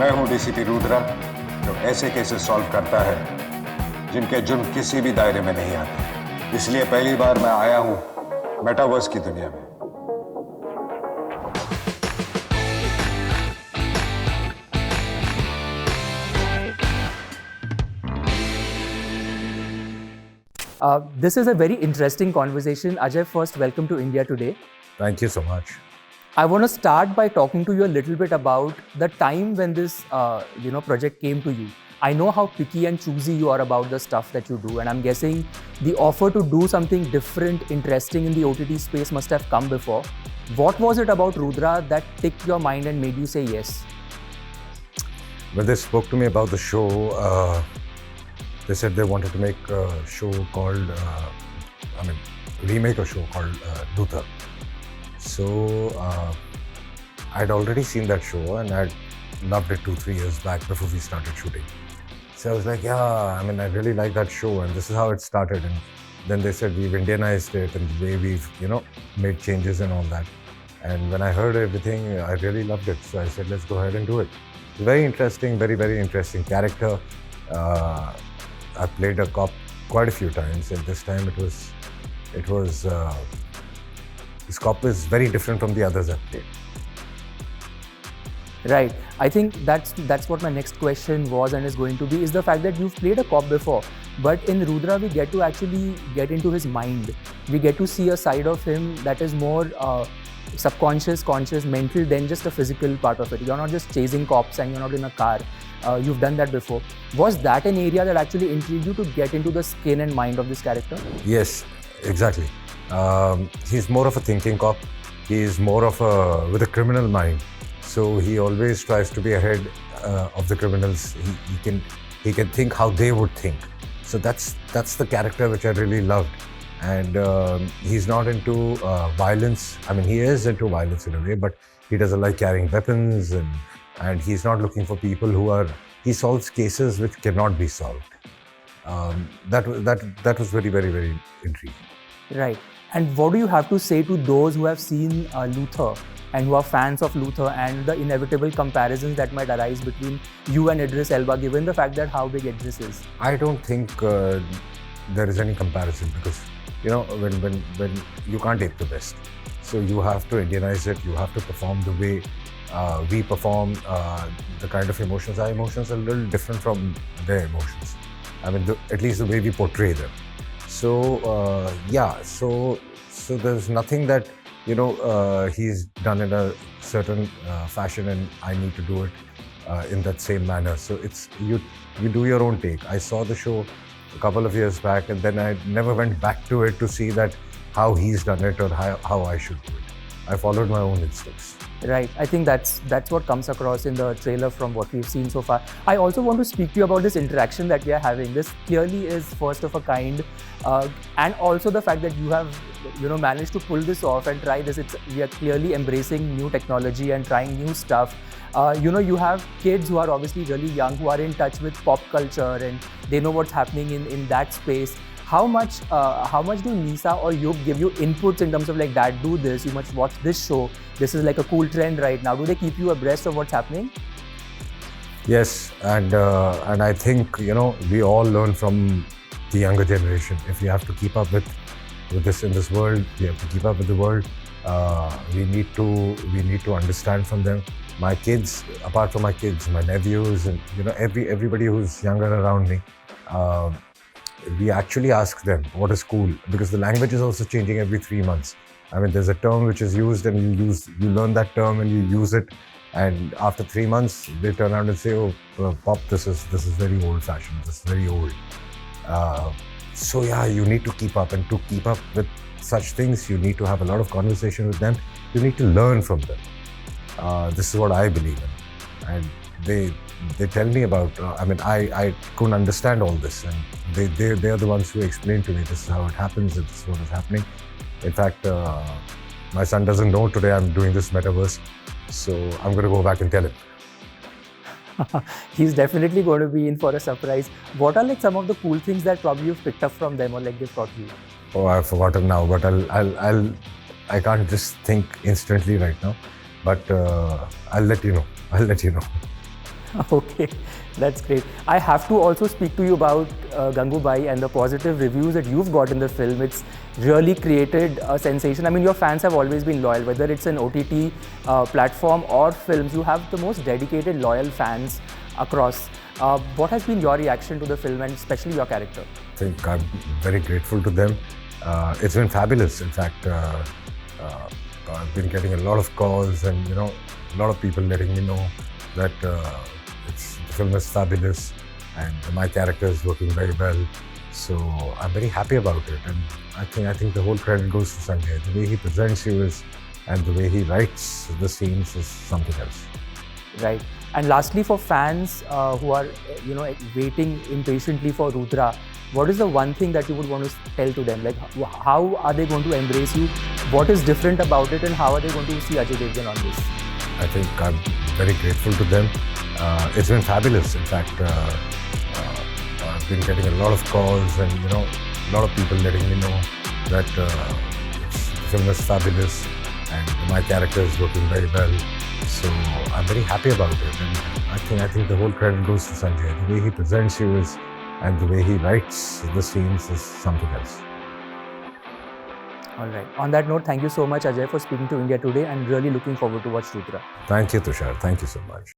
मैं हूं डीसीपी रुद्रा, जो ऐसे केसेस सॉल्व करता है जिनके जुर्म किसी भी दायरे में नहीं आते। इसलिए पहली बार मैं आया हूं मेटावर्स की दुनिया में। This is a very interesting conversation. Ajay, first, welcome to India today. Thank you so much. I want to start by talking to you a little bit about the time when this, project came to you. I know how picky and choosy you are about the stuff that you do, and I'm guessing the offer to do something different, interesting in the OTT space must have come before. What was it about Rudra that ticked your mind and made you say yes? When they spoke to me about the show, they said they wanted to make a show called, remake a show called Rudra. So I'd already seen that show and I'd loved it 2-3 years back before we started shooting. So I was like, I really like that show and this is how it started. And then they said we've Indianized it and the way we've, made changes and all that. And when I heard everything, I really loved it. So I said, let's go ahead and do it. Very interesting, very, very interesting character. I played a cop quite a few times, and this time this cop is very different from the others I've played. Right. I think that's what my next question was and is going to be, is the fact that you've played a cop before, but in Rudra we get to actually get into his mind. We get to see a side of him that is more subconscious, conscious, mental than just a physical part of it. You're not just chasing cops and you're not in a car. You've done that before. Was that an area that actually intrigued you to get into the skin and mind of this character? Yes, exactly. He's more of a thinking cop. He's more of with a criminal mind. So he always tries to be ahead of the criminals. He can think how they would think. So that's the character which I really loved. And he's not into violence. I mean, he is into violence in a way, but he doesn't like carrying weapons, and he's not looking for people he solves cases which cannot be solved. That was very, very, very intriguing. Right. And what do you have to say to those who have seen Luther and who are fans of Luther and the inevitable comparisons that might arise between you and Idris Elba, given the fact that how big Idris is? I don't think there is any comparison because, when you can't take the best. So you have to Indianize it, you have to perform the way we perform. The kind of emotions, our emotions are a little different from their emotions. I mean, at least the way we portray them. So, so there's nothing that, he's done in a certain fashion and I need to do it in that same manner. So it's, you do your own take. I saw the show a couple of years back and then I never went back to it to see that how he's done it or how I should do it. I followed my own instincts. Right. I think that's what comes across in the trailer from what we've seen so far. I also want to speak to you about this interaction that we are having. This clearly is first of a kind, and also the fact that you have, managed to pull this off and try this. We are clearly embracing new technology and trying new stuff. You have kids who are obviously really young, who are in touch with pop culture and they know what's happening in that space. How much do Nisa or Yug give you inputs in terms of like, Dad, do this, you must watch this show, this is like a cool trend right now? Do they keep you abreast of what's happening? Yes, and I think, we all learn from the younger generation. If you have to keep up with this in this world, we have to keep up with the world. We need to understand from them. My kids, apart from my kids, my nephews, and everybody who's younger around me, we actually ask them what is cool, because the language is also changing every 3 months. I mean, there's a term which is used and you learn that term and you use it, and after 3 months they turn around and say, oh, Pop, this is very old fashioned, this is very old. So yeah, you need to keep up, and to keep up with such things, you need to have a lot of conversation with them. You need to learn from them. This is what I believe in, and they tell me about. I couldn't understand all this, and they're the ones who explain to me this is how it happens, and this is what is happening. In fact, my son doesn't know today I'm doing this metaverse, so I'm going to go back and tell him. He's definitely going to be in for a surprise. What are like some of the cool things that probably you've picked up from them or like they've taught you? Oh, I've forgotten now, but I can't just think instantly right now. But I'll let you know. Okay, that's great. I have to also speak to you about Gangubai and the positive reviews that you've got in the film. It's really created a sensation. I mean, your fans have always been loyal, whether it's an OTT platform or films. You have the most dedicated, loyal fans across. What has been your reaction to the film and especially your character? I think I'm very grateful to them. It's been fabulous. In fact, I've been getting a lot of calls and a lot of people letting me know that the film is fabulous and my character is working very well. So I'm very happy about it, and I think the whole credit goes to Sanjay. The way he presents you and the way he writes the scenes is something else. Right. And lastly, for fans who are waiting impatiently for Rudra, what is the one thing that you would want to tell to them? Like, how are they going to embrace you? What is different about it, and how are they going to see Ajay Devgn on this? I think I'm very grateful to them. It's been fabulous. In fact, I've been getting a lot of calls and a lot of people letting me know that the film is fabulous and my character is working very well. So I'm very happy about it, and I think the whole credit goes to Sanjay. The way he presents you and the way he writes the scenes is something else. All right. On that note, thank you so much, Ajay, for speaking to India Today, and really looking forward to watch Rudra. Thank you, Tushar. Thank you so much.